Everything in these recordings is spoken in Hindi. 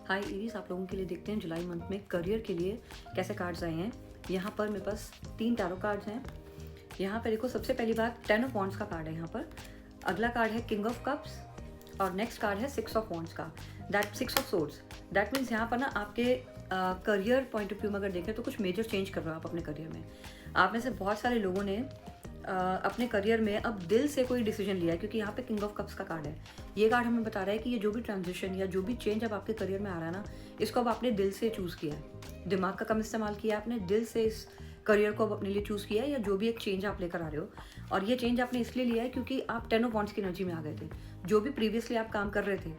हाय एरीज, आप लोगों के लिए देखते हैं जुलाई मंथ में करियर के लिए कैसे कार्ड्स आए हैं। यहाँ पर मेरे पास 3 टैरो कार्ड्स हैं। यहाँ पर देखो, सबसे पहली बात 10 ऑफ वॉन्ड्स का कार्ड है। यहाँ पर अगला कार्ड है किंग ऑफ कप्स और नेक्स्ट कार्ड है 6 ऑफ वॉन्ड्स का, that 6 of swords. That means यहाँ पर ना आपके करियर पॉइंट ऑफ व्यू में अगर देखें तो कुछ मेजर चेंज कर रहे हो आप अपने करियर में। आप में से बहुत सारे लोगों ने अपने करियर में अब दिल से कोई डिसीजन लिया है, क्योंकि यहाँ पे किंग ऑफ कप्स का कार्ड है। ये कार्ड हमें बता रहा है कि ये जो भी ट्रांजिशन या जो भी चेंज अब आपके करियर में आ रहा है ना, इसको अब आपने दिल से चूज़ किया है। दिमाग का कम इस्तेमाल किया है आपने, दिल से इस करियर को अब अपने लिए चूज़ किया है, या जो भी एक चेंज आप लेकर आ रहे हो। और ये चेंज आपने इसलिए लिया है क्योंकि आप 10 ऑफ वॉन्ड्स की एनर्जी में आ गए थे। जो भी प्रीवियसली आप काम कर रहे थे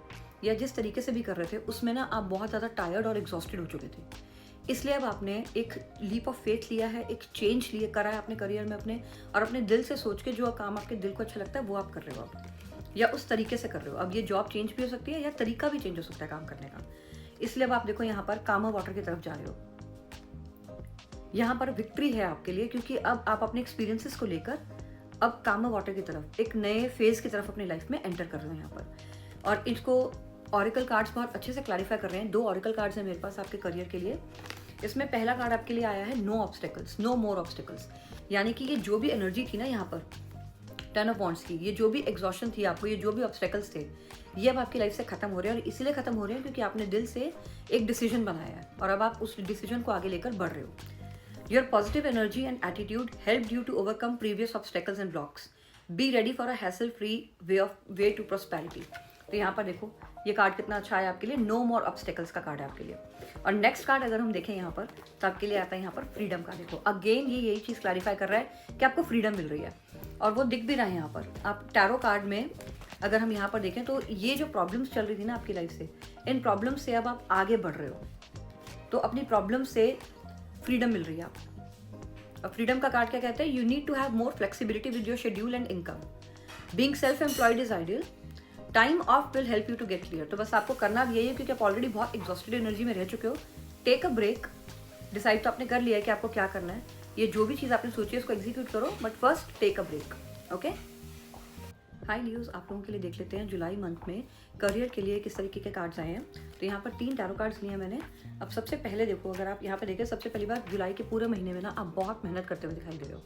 या जिस तरीके से भी कर रहे थे, उसमें ना आप बहुत ज़्यादा टायर्ड और एग्जॉस्टेड हो चुके थे। इसलिए अब आपने एक लीप ऑफ फेथ लिया है, एक चेंज लिए करा है अपने करियर में अपने, और अपने दिल से सोच के जो काम आपके दिल को अच्छा लगता है वो आप कर रहे हो अब, या उस तरीके से कर रहे हो। अब ये जॉब चेंज भी हो सकती है या तरीका भी चेंज हो सकता है काम करने का। इसलिए अब आप देखो यहाँ पर कामर वाटर की तरफ जा रहे हो। यहाँ पर विक्ट्री है आपके लिए, क्योंकि अब आप अपने एक्सपीरियंसेस को लेकर अब कामर वाटर की तरफ, एक नए फेज की तरफ अपनी लाइफ में एंटर कर रहे हो यहाँ पर। और इसको ऑरिकल कार्ड्स बहुत अच्छे से क्लैरिफाई कर रहे हैं। 2 ऑरिकल कार्ड्स हैं मेरे पास आपके करियर के लिए। इसमें पहला कार्ड आपके लिए आया है नो ऑब्स्टेकल्स, नो मोर ऑब्स्टेकल्स। यानी कि ये जो भी एनर्जी थी ना यहाँ पर 10 ऑफ वॉन्ड्स की, ये जो भी एग्जॉशन थी आपको, ये जो भी ऑब्स्टेकल्स थे, ये अब आपकी लाइफ से खत्म हो रहे हैं। और इसीलिए खत्म हो रहे हैं क्योंकि आपने दिल से एक डिसीजन बनाया है और अब आप उस डिसीजन को आगे लेकर बढ़ रहे हो। Your positive energy and attitude help you to overcome previous obstacles and blocks. Be ready for a hassle free way to prosperity. तो यहाँ पर देखो ये कार्ड कितना अच्छा है आपके लिए। नो मोर ऑब्स्टेकल्स का कार्ड है आपके लिए। और नेक्स्ट कार्ड अगर हम देखें यहाँ पर, तो आपके लिए आता है यहाँ पर फ्रीडम का। देखो अगेन ये यही चीज़ क्लैरिफाई कर रहा है कि आपको फ्रीडम मिल रही है, और वो दिख भी रहा है यहाँ पर। आप टैरो कार्ड में अगर हम यहाँ पर देखें तो ये जो प्रॉब्लम्स चल रही थी ना आपकी लाइफ से, इन प्रॉब्लम्स से अब आप आगे बढ़ रहे हो। तो अपनी प्रॉब्लम से फ्रीडम मिल रही है आप। अब फ्रीडम का कार्ड क्या कहता है? You need to have more flexibility with your schedule and income. Being self employed is ideal. Time off will help you to get clear. तो बस आपको करना भी यही है, क्योंकि आप ऑलरेडी बहुत एग्जॉस्टेड एनर्जी में रह चुके हो। Take a break. डिसाइड तो आपने कर लिया है कि आपको क्या करना है। ये जो भी चीज़ आपने सोची है उसको एग्जीक्यूट करो, but first take a break. Okay. Hi news आप लोगों के लिए देख लेते हैं जुलाई मंथ में करियर के लिए किस तरीके के कार्ड्स आए हैं। तो यहाँ पर 3 टैरो कार्ड्स लिए हैं मैंने। अब सबसे पहले देखो, अगर आप यहाँ पर देखें, सबसे पहली बार जुलाई के पूरे महीने में ना आप बहुत मेहनत करते हुए दिखाई दे रहे हो।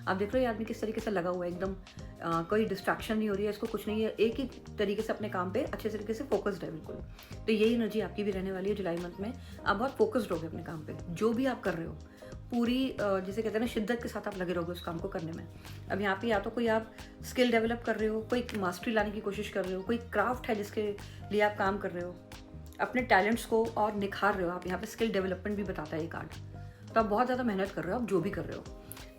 आप देख रहे हो ये आदमी किस तरीके से लगा हुआ है, एकदम कोई डिस्ट्रैक्शन नहीं हो रही है इसको, कुछ नहीं है, एक ही तरीके से अपने काम पे अच्छे तरीके से फोकस्ड है बिल्कुल। तो यही एनर्जी आपकी भी रहने वाली है जुलाई मंथ में। आप बहुत फोकस्ड रहोगे अपने काम पे, जो भी आप कर रहे हो पूरी जिसे कहते हैं ना शिद्दत के साथ आप लगे रहोगे उस काम को करने में। अब यहाँ पे या तो कोई आप स्किल डेवलप कर रहे हो, कोई मास्टरी लाने की कोशिश कर रहे हो, कोई क्राफ्ट है जिसके लिए आप काम कर रहे हो, अपने टैलेंट्स को और निखार रहे हो आप। यहाँ पे स्किल डेवलपमेंट भी बताता है ये कार्ड। तो आप बहुत ज़्यादा मेहनत कर रहे हो आप जो भी कर रहे हो।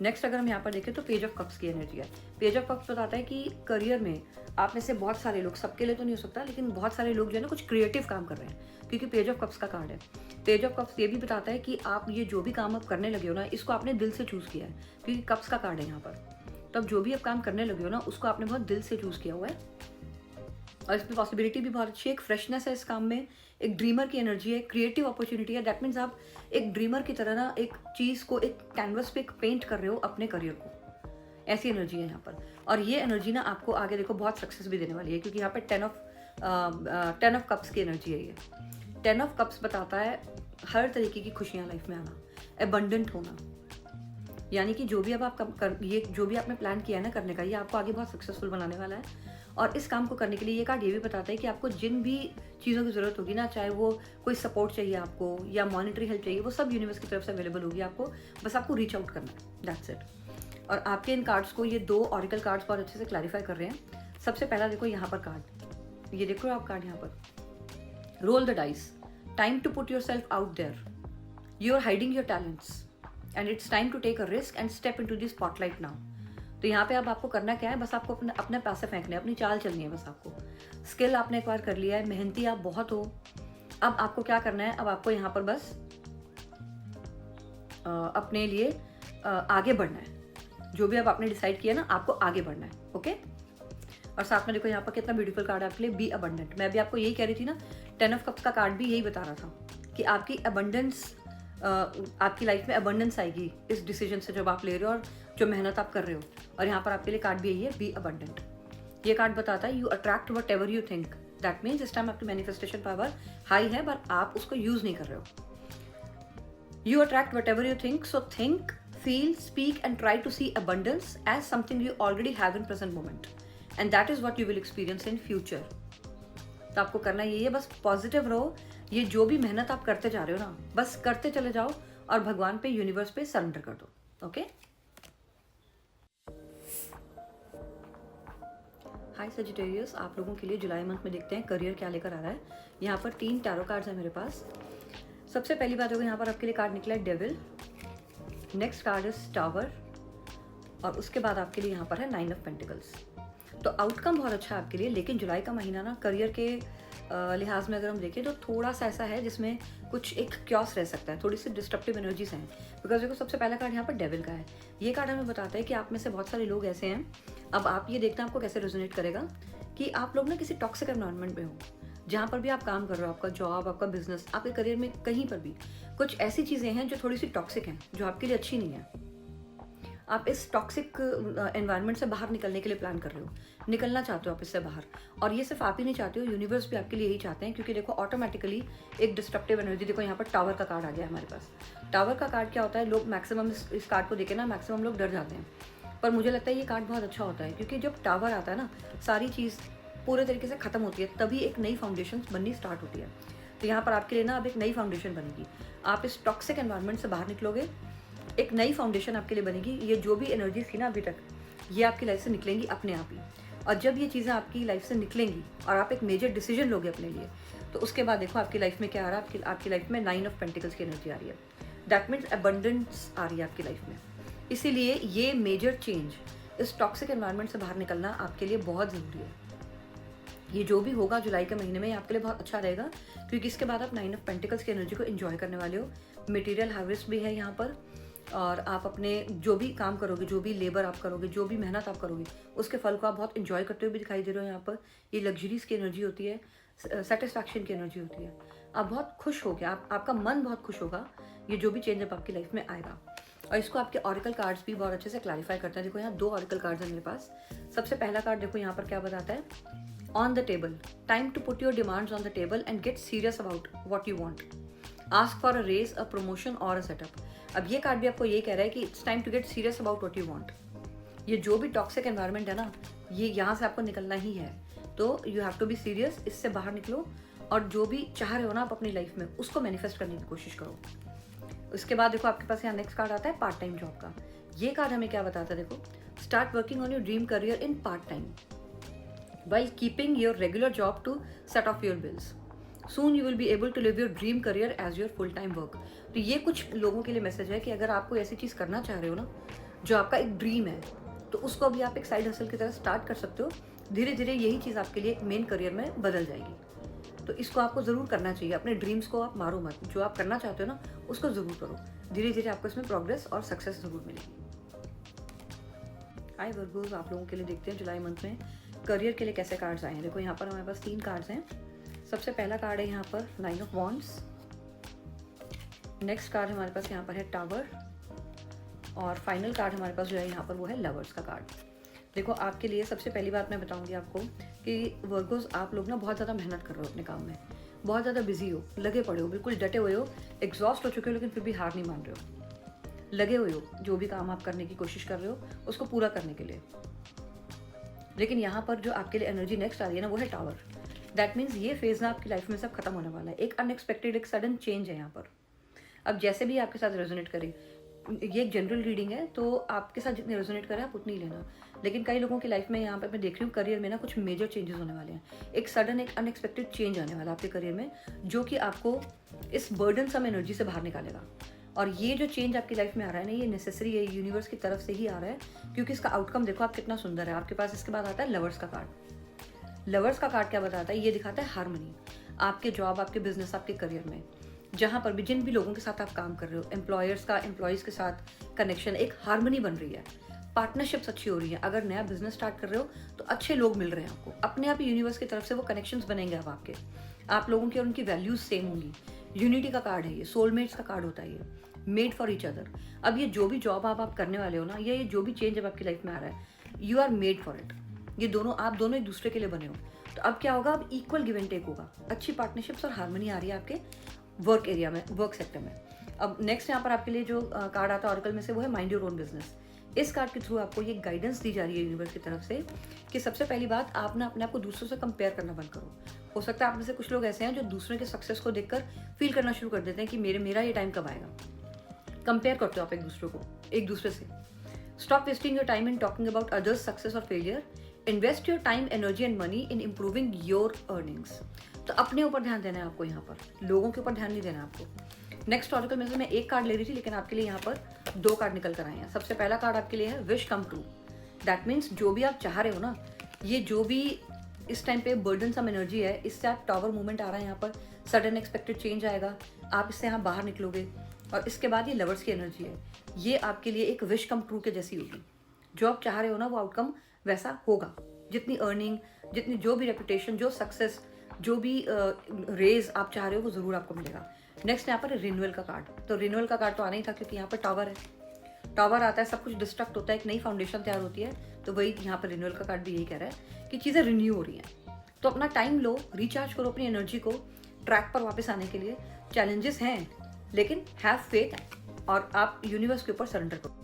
नेक्स्ट अगर हम यहाँ पर देखें तो पेज ऑफ कप्स की एनर्जी है। पेज ऑफ कप्स बताता है कि करियर में आप में से बहुत सारे लोग, सबके लिए तो नहीं हो सकता, लेकिन बहुत सारे लोग जो है ना कुछ क्रिएटिव काम कर रहे हैं, क्योंकि पेज ऑफ कप्स का कार्ड है। पेज ऑफ कप्स ये भी बताता है कि आप ये जो भी काम आप करने लगे हो ना, इसको आपने दिल से चूज़ किया है, क्योंकि कप्स का कार्ड है यहाँ पर। तो अब जो भी आप काम करने लगे हो ना, उसको आपने बहुत दिल से चूज़ किया हुआ है, और इसमें पॉसिबिलिटी भी बहुत अच्छी है। एक फ्रेशनेस है इस काम में, एक ड्रीमर की एनर्जी है, क्रिएटिव अपॉर्चुनिटी है। दैट मीन्स आप एक ड्रीमर की तरह ना एक चीज़ को एक कैनवस पे पेंट कर रहे हो अपने करियर को। ऐसी एनर्जी है यहाँ पर। और ये एनर्जी ना आपको आगे देखो बहुत सक्सेस भी देने वाली है, क्योंकि यहाँ पर 10 ऑफ कप्स की एनर्जी है ये। 10 ऑफ कप्स बताता है हर तरीके की खुशियाँ लाइफ में आना, एबंडेंट होना। यानी कि जो भी अब आप ये जो भी आपने प्लान किया है ना करने का, ये आपको आगे बहुत सक्सेसफुल बनाने वाला है। और इस काम को करने के लिए ये कार्ड ये भी बताता है कि आपको जिन भी चीज़ों की ज़रूरत होगी ना, चाहे वो कोई सपोर्ट चाहिए आपको या मॉनिटरी हेल्प चाहिए, वो सब यूनिवर्स की तरफ से अवेलेबल होगी आपको। बस आपको रीच आउट करना है, दैट्स इट। और आपके इन कार्ड्स को ये 2 ऑरिकल कार्ड्स बहुत अच्छे से क्लैरिफाई कर रहे हैं। सबसे पहला देखो यहाँ पर कार्ड, ये देखो आप कार्ड यहाँ पर, roll the dice, time to put yourself out there, you are hiding your talents and it's time to take a risk and step into the spotlight now. तो यहाँ पे अब आपको करना क्या है? बस आपको अपने पैसे फेंकने, अपनी चाल चलनी है बस आपको। स्किल आपने एक बार कर लिया है, मेहनती आप बहुत हो। अब आपको क्या करना है? अब आपको यहाँ पर बस अपने लिए आगे बढ़ना है। जो भी अब आपने डिसाइड किया ना, आपको आगे बढ़ना है। ओके। और साथ में देखो यहाँ पर कितना ब्यूटीफुल कार्ड है आपके लिए, बी अबंडेंट। मैं भी आपको यही कह रही थी ना, 10 ऑफ कप्स का कार्ड भी यही बता रहा था कि आपकी अबंडेंस, आपकी लाइफ में अबंडेंस आएगी इस डिसीजन से जब आप ले रहे हो और जो मेहनत आप कर रहे हो। और यहाँ पर आपके लिए कार्ड भी यही है, बी अबंडेंट। ये कार्ड बताता है you attract what ever you think that means इस टाइम आपकी मैनिफेस्टेशन पावर हाई है पर आप उसको यूज नहीं कर रहे हो. You attract whatever you think, so think, feel, speak and try to see abundance as something you already have in present moment. And that is what you will experience in future. तो आपको करना यही है, बस पॉजिटिव रहो. ये जो भी मेहनत आप करते जा रहे हो ना, बस करते चले जाओ और भगवान पे, यूनिवर्स पे सरेंडर कर दो. ओके. हाय सजिटेरियस, आप लोगों के लिए जुलाई मंथ में देखते हैं करियर क्या लेकर आ रहा है. यहाँ पर 3 टैरो कार्ड्स हैं मेरे पास. सबसे पहली बात होगी, यहाँ पर आपके लिए कार्ड निकला है devil. Next card is tower और उसके बाद आपके लिए यहाँ पर है 9 ऑफ पेंटिकल्स. तो आउटकम बहुत अच्छा है आपके लिए, लेकिन जुलाई का महीना ना करियर के लिहाज में अगर हम देखें तो थोड़ा सा ऐसा है जिसमें कुछ एक क्योस रह सकता है, थोड़ी सी डिस्ट्रप्टिव एनर्जीज हैं. बिकॉज देखो सबसे पहला कार्ड यहाँ पर डेविल का है. ये कार्ड हमें बताता है कि आप में से बहुत सारे लोग ऐसे हैं, अब आप ये देखना आपको कैसे रेजोनेट करेगा, कि आप लोग ना किसी टॉक्सिक एनवायरनमेंट में हो. जहाँ पर भी आप काम कर रहे हो, आपका जॉब, आपका बिजनेस, आपके करियर में कहीं पर भी कुछ ऐसी चीज़ें हैं जो थोड़ी सी टॉक्सिक हैं, जो आपके लिए अच्छी नहीं है. आप इस टॉक्सिक एनवायरनमेंट से बाहर निकलने के लिए प्लान कर रहे हो, निकलना चाहते हो आप इससे बाहर. और ये सिर्फ आप ही नहीं चाहते हो, यूनिवर्स भी आपके लिए यही चाहते हैं. क्योंकि देखो ऑटोमेटिकली एक डिस्ट्रप्टिव एनर्जी, देखो यहाँ पर टावर का कार्ड आ गया हमारे पास. टावर का कार्ड क्या होता है, लोग मैक्सिमम इस कार्ड को देखे ना मैक्सिमम लोग डर जाते हैं, पर मुझे लगता है ये कार्ड बहुत अच्छा होता है. क्योंकि जब टावर आता है ना, सारी चीज़ पूरे तरीके से ख़त्म होती है, तभी एक नई फाउंडेशन बननी स्टार्ट होती है. तो यहाँ पर आपके लिए ना अब एक नई फाउंडेशन बनेगी. आप इस टॉक्सिक एनवायरनमेंट से बाहर निकलोगे, एक नई फाउंडेशन आपके लिए बनेगी. ये जो भी एनर्जी थी ना अभी तक, ये आपकी लाइफ से निकलेंगी अपने आप ही. और जब ये चीज़ें आपकी लाइफ से निकलेंगी और आप एक मेजर डिसीजन लोगे अपने लिए, तो उसके बाद देखो आपकी लाइफ में क्या आ रहा है. आपकी लाइफ में 9 ऑफ पेंटिकल्स की एनर्जी आ रही है. दैट मीन्स अबंडेंस आ रही है आपकी लाइफ में. इसीलिए ये मेजर चेंज, इस टॉक्सिक एनवायरनमेंट से बाहर निकलना आपके लिए बहुत ज़रूरी है. ये जो भी होगा जुलाई के महीने में, ये आपके लिए बहुत अच्छा रहेगा. क्योंकि इसके बाद आप 9 ऑफ पेंटिकल्स की एनर्जी को एंजॉय करने वाले हो. मटेरियल हार्वेस्ट भी है यहाँ पर, और आप अपने जो भी काम करोगे, जो भी लेबर आप करोगे, जो भी मेहनत आप करोगे, उसके फल को आप बहुत एंजॉय करते हुए भी दिखाई दे रहे हो. यहाँ पर ये लग्जरीज की एनर्जी होती है, सेटिस्फैक्शन की एनर्जी होती है. आप बहुत खुश हो गया, आपका मन बहुत खुश होगा ये जो भी चेंज अब आपकी लाइफ में आएगा. और इसको आपके ऑरिकल कार्ड्स भी बहुत अच्छे से क्लैरिफाई करते हैं. देखो यहाँ 2 ऑरिकल कार्ड्स हैं मेरे पास. सबसे पहला कार्ड देखो यहाँ पर क्या बताता है, on the table, time to put your demands on the table and get serious about what you want. Ask for a raise, a promotion और अ सेटअप. अब ये कार्ड भी आपको ये कह रहा है कि it's time to get serious about what you want. ये जो भी टॉक्सिक एनवायरनमेंट है ना, ये यहाँ से आपको निकलना ही है. तो you have to be serious, इससे बाहर निकलो और जो भी चाह रहे हो ना आप अपनी लाइफ में, उसको मैनिफेस्ट करने की कोशिश करो. उसके बाद देखो आपके पास यहाँ नेक्स्ट कार्ड आता है पार्ट टाइम जॉब का. ये कार्ड हमें क्या बताता है, देखो, start working on your dream career in part time while keeping your regular job to set off your bills. Soon you will be able to live your dream career as your full time work. तो ये कुछ लोगों के लिए मैसेज है कि अगर आप कोई ऐसी चीज़ करना चाह रहे हो ना, जो आपका एक ड्रीम है, तो उसको अभी आप एक साइड हसल की तरह स्टार्ट कर सकते हो. धीरे धीरे यही चीज़ आपके लिए एक मेन करियर में बदल जाएगी. तो इसको आपको ज़रूर करना चाहिए. अपने ड्रीम्स को आप मारो मत, जो आप करना चाहते हो ना उसको ज़रूर करो. धीरे धीरे आपको इसमें प्रोग्रेस और सक्सेस ज़रूर मिलेगी. हाय वर्गोस, आप लोगों के लिए देखते हैं जुलाई मंथ में करियर के लिए कैसे कार्ड्स आए हैं. देखो यहाँ पर हमारे पास 3 कार्ड्स हैं. सबसे पहला कार्ड है यहाँ पर 9 ऑफ वॉन्ड्स. नेक्स्ट कार्ड हमारे पास यहाँ पर है टावर. और फाइनल कार्ड हमारे पास जो है यहाँ पर वो है लवर्स का कार्ड. देखो आपके लिए सबसे पहली बात मैं बताऊँगी आपको कि वर्गोस, आप लोग ना बहुत ज़्यादा मेहनत कर रहे हो अपने काम में, बहुत ज़्यादा बिजी हो, लगे पड़े हो, बिल्कुल डटे हुए हो, एग्जॉस्ट हो चुके हो, लेकिन फिर भी हार नहीं मान रहे हो. लगे हुए हो जो भी काम आप करने की कोशिश कर रहे हो उसको पूरा करने के लिए. लेकिन यहाँ पर जो आपके लिए एनर्जी नेक्स्ट आ रही है ना, वो है टावर. दैट मीन्स ये फेज ना आपकी लाइफ में सब खत्म होने वाला है. एक अनएक्सपेक्टेड, एक सडन चेंज है यहाँ पर. अब जैसे भी आपके साथ रेजोनेट करे, ये एक जनरल रीडिंग है, तो आपके साथ जितने रेजोनेट करे आप उतनी ही लेना. लेकिन कई लोगों की लाइफ में यहाँ पर मैं देख रही हूँ करियर में ना कुछ मेजर चेंजेस होने वाले हैं. एक सडन, एक अनएक्सपेक्टेड चेंज आने वाला है आपके करियर में, जो कि आपको इस बर्डन सम एनर्जी से बाहर निकालेगा. और ये जो चेंज आपकी लाइफ में आ रहा है ना, ये नेसेसरी है, यूनिवर्स की तरफ से ही आ रहा है. क्योंकि इसका आउटकम देखो आप कितना सुंदर है. आपके पास इसके बाद आता है लवर्स का कार्ड. लवर्स का कार्ड क्या बताता है, ये दिखाता है हार्मनी. आपके जॉब, आपके बिजनेस, आपके करियर में जहाँ पर भी जिन भी लोगों के साथ आप काम कर रहे हो, एम्प्लॉयर्स का एम्प्लॉयज़ के साथ कनेक्शन, एक हार्मनी बन रही है. पार्टनरशिप्स अच्छी हो रही है. अगर नया बिजनेस स्टार्ट कर रहे हो तो अच्छे लोग मिल रहे हैं आपको. अपने आप यूनिवर्स की तरफ से वो कनेक्शंस बनेंगे. अब आपके, आप लोगों की और उनकी वैल्यूज सेम होंगी. यूनिटी का कार्ड है ये, सोलमेट्स का कार्ड होता है ये, मेड फॉर ईच अदर. अब ये जो भी जॉब आप करने वाले हो ना, ये जो भी चेंज अब आपकी लाइफ में आ रहा है, you are made for it. ये दोनों, आप दोनों एक दूसरे के लिए बने हो. तो तो अब क्या होगा, अब इक्वल गिव एंड टेक होगा, अच्छी पार्टनरशिप्स और हार्मनी आ रही है आपके वर्क एरिया में, वर्क सेक्टर में। अब नेक्स्ट यहाँ पर आपके लिए जो कार्ड आता है ऑरेकल में से वो है माइंड योर ओन बिजनेस। इस कार्ड के थ्रू आपको ये गाइडेंस दी जा रही है यूनिवर्स की तरफ से कि सबसे पहली बात, आप ना अपने आप को दूसरों से कंपेयर करना बंद करो। हो सकता है आप में से कुछ लोग ऐसे हैं जो दूसरों के सक्सेस को देखकर फील करना शुरू कर देते हैं कि मेरा ये टाइम कब आएगा। कंपेयर करते हो आप एक दूसरे से। Stop wasting your time in talking about others success और failure. Invest your time, energy and money in improving your earnings. तो अपने ऊपर ध्यान देना है आपको, यहाँ पर लोगों के ऊपर ध्यान नहीं देना आपको। नेक्स्ट ऑरेकल में से मैं एक कार्ड ले रही थी, लेकिन आपके लिए यहाँ पर 2 कार्ड निकल कर आए हैं। सबसे पहला कार्ड आपके लिए है wish come true. That means जो भी आप चाह रहे हो ना, ये जो भी इस टाइम पे बर्डन सम एनर्जी है, इससे आप टावर मूवमेंट आ रहा है यहाँ पर, सडन एक्सपेक्टेड चेंज आएगा, आप इससे यहाँ बाहर निकलोगे। और इसके बाद ये लवर्स की एनर्जी है, ये आपके लिए एक विश कम ट्रू के जैसी होगी। जो आप चाह रहे हो ना वो आउटकम वैसा होगा। जितनी अर्निंग, जितनी जो भी रेपुटेशन, जो सक्सेस, जो भी रेज आप चाह रहे हो वो ज़रूर आपको मिलेगा। नेक्स्ट यहाँ पर रिन्यूअल का कार्ड। तो रिन्यूअल का कार्ड तो आना ही था क्योंकि यहाँ पर टावर है, टावर आता है, सब कुछ डिस्ट्रक्ट होता है, एक नई फाउंडेशन तैयार होती है। तो वही यहाँ पर रिन्यूअल का कार्ड भी यही कह रहा है कि चीज़ें रिन्यू हो रही हैं। तो अपना टाइम लो, रिचार्ज करो अपनी एनर्जी को ट्रैक पर वापस आने के लिए। चैलेंजेस हैं लेकिन हैव फेथ और आप यूनिवर्स के ऊपर सरेंडर करो।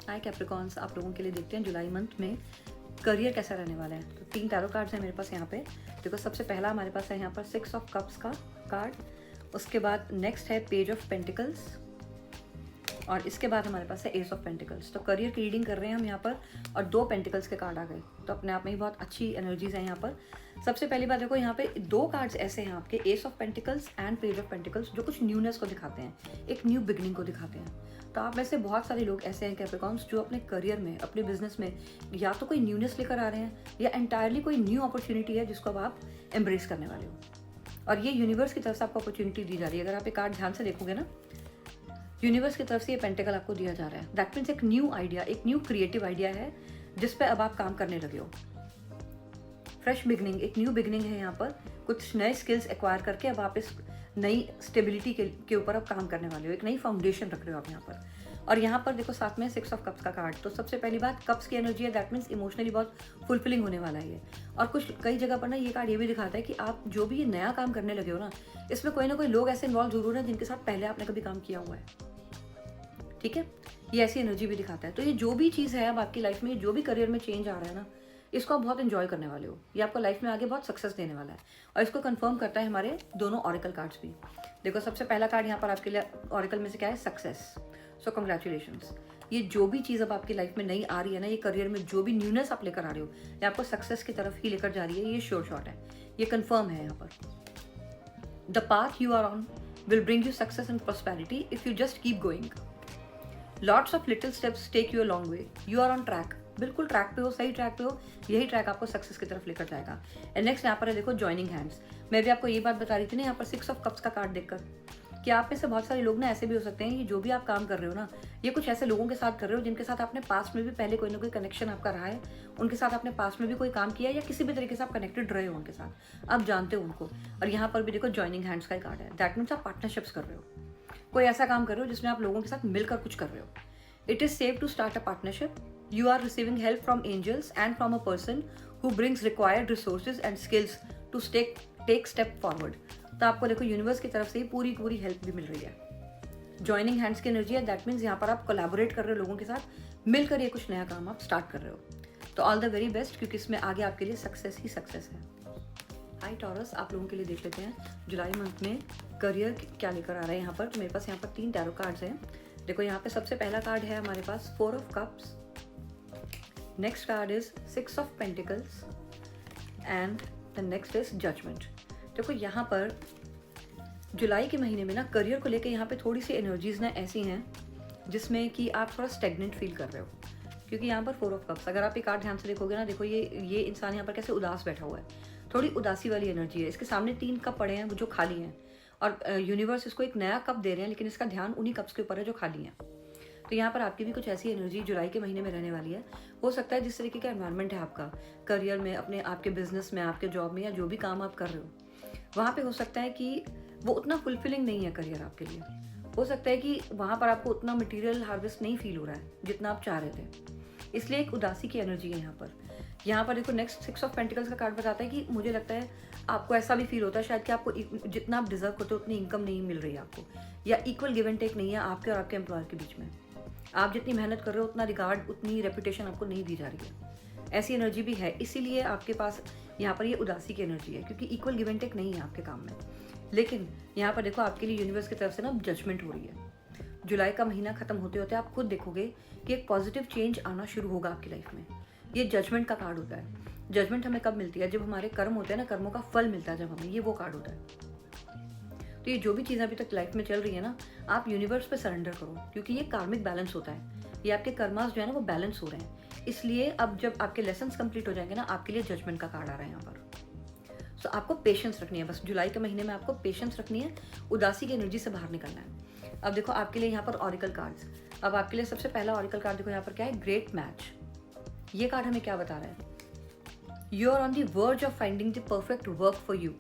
हाय कैप्रिकॉन्स, आप लोगों के लिए देखते हैं जुलाई मंथ में करियर कैसा रहने वाला है। तो 3 टैरो कार्ड्स हैं मेरे पास यहाँ पे। देखो सबसे पहला हमारे पास है यहाँ पर 6 ऑफ कप्स का कार्ड, उसके बाद नेक्स्ट है पेज ऑफ पेंटिकल्स, और इसके बाद हमारे पास है एस ऑफ पेंटिकल्स। तो करियर की रीडिंग कर रहे हैं हम यहाँ पर, और 2 पेंटिकल्स के कार्ड आ गए। तो अपने आप में ही बहुत अच्छी एनर्जीज हैं यहाँ पर। सबसे पहली बात देखो, यहाँ पे 2 कार्ड्स ऐसे हैं आपके, S of pentacles and page of pentacles, जो कुछ न्यूनेस को दिखाते हैं, एक न्यू बिगनिंग को दिखाते हैं। तो आप में से बहुत सारे लोग ऐसे हैं कैप्रिकॉन्स जो अपने करियर में, अपने बिजनेस में या तो कोई न्यूनेस लेकर आ रहे हैं, या एंटायरली कोई न्यू अपॉर्चुनिटी है जिसको अब आप एम्ब्रेस करने वाले हो। और ये यूनिवर्स की तरफ से आपको अपॉर्चुनिटी दी जा रही है। अगर आप ये कार्ड ध्यान से देखोगे ना, यूनिवर्स की तरफ से ये पेंटिकल आपको दिया जा रहा है। दैट मीन्स एक न्यू आइडिया, एक न्यू क्रिएटिव आइडिया है जिस पे अब आप काम करने लगे हो। फ्रेश बिगनिंग, एक न्यू बिगनिंग है यहाँ पर। कुछ नए स्किल्स एक्वायर करके अब आप इस नई स्टेबिलिटी के ऊपर अब काम करने वाले हो, एक नई फाउंडेशन रख रहे हो आप यहाँ पर। और यहाँ पर देखो साथ में 6 ऑफ कप्स का कार्ड। तो सबसे पहली बात, कप्स की एनर्जी है, दैट मीन्स इमोशनली बहुत फुलफिलिंग होने वाला है ये। और कुछ कई जगह पर ना ये कार्ड ये भी दिखाता है कि आप जो भी ये नया काम करने लगे हो ना, इसमें कोई ना कोई लोग ऐसे इन्वॉल्व जरूर हैं जिनके साथ पहले आपने कभी काम किया हुआ है। ठीक है, ये ऐसी एनर्जी भी दिखाता है। तो ये जो भी चीज़ है अब आपकी लाइफ में, जो भी करियर में चेंज आ रहा है ना, इसको आप बहुत एंजॉय करने वाले हो। ये आपको लाइफ में आगे बहुत सक्सेस देने वाला है। और इसको कंफर्म करता है हमारे दोनों ऑरेकल कार्ड्स भी। देखो सबसे पहला कार्ड यहाँ पर आपके लिए ऑरेकल में से क्या है, सक्सेस। सो कंग्रेचुलेशंस। ये जो भी चीज़ अब आपकी लाइफ में नई आ रही है ना, ये करियर में जो भी न्यूनेस आप लेकर आ रहे हो, ये आपको सक्सेस की तरफ ही लेकर जा रही है। ये श्योर शॉट है, ये कंफर्म है यहाँ पर। The path you are on will bring you success and prosperity if you just keep going. Lots of little steps take you a long way. You are on track, बिल्कुल ट्रैक पे हो, सही ट्रैक पे हो। यही ट्रैक आपको सक्सेस की तरफ लेकर जाएगा। एंड नेक्स्ट यहाँ पर है देखो जॉइनिंग हैंड्स। मैं भी आपको ये बात बता रही थी ना यहाँ पर 6 ऑफ कप्स का कार्ड देखकर, कि आप में से बहुत सारे लोग ना ऐसे भी हो सकते हैं कि जो भी आप काम कर रहे हो ना, ये कुछ ऐसे लोगों के साथ कर रहे हो जिनके साथ आपने पास्ट में भी पहले कोई ना कोई कनेक्शन आपका रहा है। उनके साथ आपने पास्ट में भी कोई काम किया, या किसी भी तरीके से आप कनेक्टेड रहे हो उनके साथ, आप जानते हो उनको। और यहाँ पर भी देखो जॉइनिंग हैंड्स का कार्ड है। दैट मीन्स आप पार्टनरशिप्स कर रहे हो, कोई ऐसा काम कर रहे हो जिसमें आप लोगों के साथ मिलकर कुछ कर रहे हो। It is safe to start a partnership. You are receiving help from angels and from a person who brings required resources and skills to take step forward. तो आपको देखो यूनिवर्स की तरफ से ही पूरी हेल्प भी मिल रही है। जॉइनिंग हैंड्स की एनर्जी है, दैट मीन्स यहाँ पर आप कोलैबोरेट कर रहे हो लोगों के साथ, मिलकर ये कुछ नया काम आप स्टार्ट कर रहे हो। तो ऑल द वेरी बेस्ट, क्योंकि इसमें आगे आपके लिए सक्सेस ही सक्सेस है। हाई टॉरस, आप लोगों के लिए देख लेते हैं जुलाई मंथ में करियर क्या लेकर आ रहा है यहाँ पर। तो मेरे पास यहाँ पर 3 टैरो कार्ड्स हैं। देखो यहाँ पे सबसे पहला कार्ड है हमारे पास 4 of cups, next card is 6 of pentacles and the next is judgement. देखो यहाँ पर जुलाई के महीने में ना करियर को लेके यहाँ पे थोड़ी सी एनर्जीज ना ऐसी हैं जिसमें कि आप थोड़ा स्टेगनेंट फील कर रहे हो, क्योंकि यहाँ पर 4 ऑफ कप्स, अगर आप ये कार्ड ध्यान से देखोगे ना, देखो ये इंसान यहाँ पर कैसे उदास बैठा हुआ है, थोड़ी उदासी वाली एनर्जी है। इसके सामने 3 कप पड़े हैं जो खाली हैं, और यूनिवर्स इसको एक नया कप दे रहे हैं, लेकिन इसका ध्यान उन्हीं कप्स के ऊपर है जो खाली हैं। तो यहाँ पर आपकी भी कुछ ऐसी एनर्जी जुलाई के महीने में रहने वाली है। हो सकता है जिस तरीके का एनवायरनमेंट है आपका करियर में, अपने आपके बिजनेस में, आपके जॉब में, या जो भी काम आप कर रहे हो, वहाँ पे हो सकता है कि वो उतना फुलफिलिंग नहीं है करियर आपके लिए। हो सकता है कि वहाँ पर आपको उतना मटेरियल हार्वेस्ट नहीं फील हो रहा है जितना आप चाह रहे थे, इसलिए एक उदासी की एनर्जी है यहाँ पर। यहाँ पर देखो नेक्स्ट 6 ऑफ पेंटिकल्स का कार्ड बताता है कि मुझे लगता है आपको ऐसा भी फील होता है शायद कि आपको जितना आप डिजर्व करते हो उतनी इनकम नहीं मिल रही है आपको, या इक्वल गिव एंड टेक नहीं है आपके और आपके एम्प्लॉयर के बीच में। आप जितनी मेहनत कर रहे हो उतना रिगार्ड, उतनी रेपुटेशन आपको नहीं दी जा रही है। ऐसी एनर्जी भी है, इसीलिए आपके पास यहाँ पर ये उदासी की एनर्जी है, क्योंकि इक्वल गिव एंड टेक नहीं है आपके काम में। लेकिन यहाँ पर देखो आपके लिए यूनिवर्स की तरफ से ना जजमेंट हो रही है। जुलाई का महीना खत्म होते होते आप खुद देखोगे कि एक पॉजिटिव चेंज आना शुरू होगा आपकी लाइफ में। ये जजमेंट का कार्ड होता है। जजमेंट हमें कब मिलती है? जब हमारे कर्म होते हैं ना, कर्मों का फल मिलता है जब हमें, ये वो कार्ड होता है। तो ये जो भी चीज़ अभी तक लाइफ में चल रही है ना, आप यूनिवर्स पे सरेंडर करो, क्योंकि ये कार्मिक बैलेंस होता है। ये आपके कर्मास जो है ना वो बैलेंस हो रहे हैं। इसलिए अब जब आपके लेसन्स कंप्लीट हो जाएंगे ना, आपके लिए जजमेंट का कार्ड आ रहा है यहाँ पर। तो आपको पेशेंस रखनी है, बस जुलाई के महीने में आपको पेशेंस रखनी है, उदासी की एनर्जी से बाहर निकलना है। अब देखो आपके लिए यहाँ पर ऑरिकल कार्ड्स। अब आपके लिए सबसे पहला ऑरिकल कार्ड देखो यहाँ पर क्या है, ग्रेट मैच। ये कार्ड हमें क्या बता रहा है? You are on the verge of finding the perfect work for you,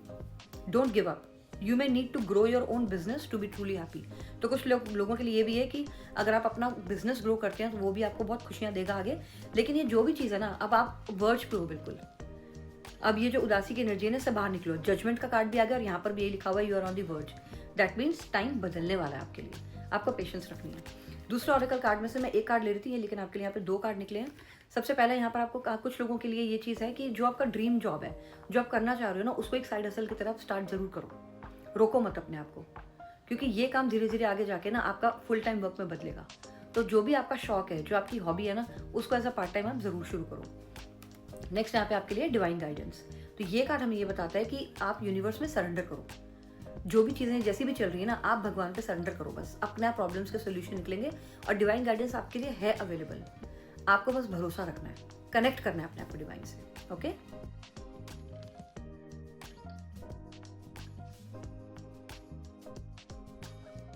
don't give up, you may need to grow your own business to be truly happy. तो कुछ लोगों के लिए ये भी है कि अगर आप अपना बिजनेस ग्रो करते हैं तो वो भी आपको बहुत खुशियाँ देगा आगे। लेकिन ये जो भी चीज़ है ना, अब आप वर्ज पे हो बिल्कुल। अब ये जो उदासी की एनर्जी है ना, इससे बाहर निकलो। जजमेंट का कार्ड भी आ गया और यहाँ पर भी यही लिखा हुआ है, you are on the verge. That means time बदलने वाला है आपके लिए, आपको पेशेंस रखनी है। दूसरा ऑरेकल कार्ड में से मैं एक कार्ड ले रही थी, लेकिन आपके लिए यहाँ पे 2 कार्ड निकले हैं। सबसे पहले यहाँ पर आपको कुछ लोगों के लिए ये चीज़ है कि जो आपका ड्रीम जॉब है, जो आप करना चाह रहे हो ना, उसको एक साइड हसल की तरफ स्टार्ट जरूर करो। रोको मत अपने आप को, क्योंकि ये काम धीरे धीरे आगे जाके ना आपका फुल टाइम वर्क में बदलेगा। तो जो भी आपका शौक है, जो आपकी हॉबी है ना, उसको एज अ पार्ट टाइम आप जरूर शुरू करो। नेक्स्ट यहाँ पे आपके लिए डिवाइन गाइडेंस। तो ये कार्ड हमें ये बताता है कि आप यूनिवर्स में सरेंडर करो। जो भी चीज़ें जैसी भी चल रही है ना, आप भगवान पे सरेंडर करो, बस अपने आप प्रॉब्लम्स के सोल्यूशन निकलेंगे और डिवाइन गाइडेंस आपके लिए है अवेलेबल। आपको बस भरोसा रखना है, कनेक्ट करना है अपने आप को डिवाइन से। ओके।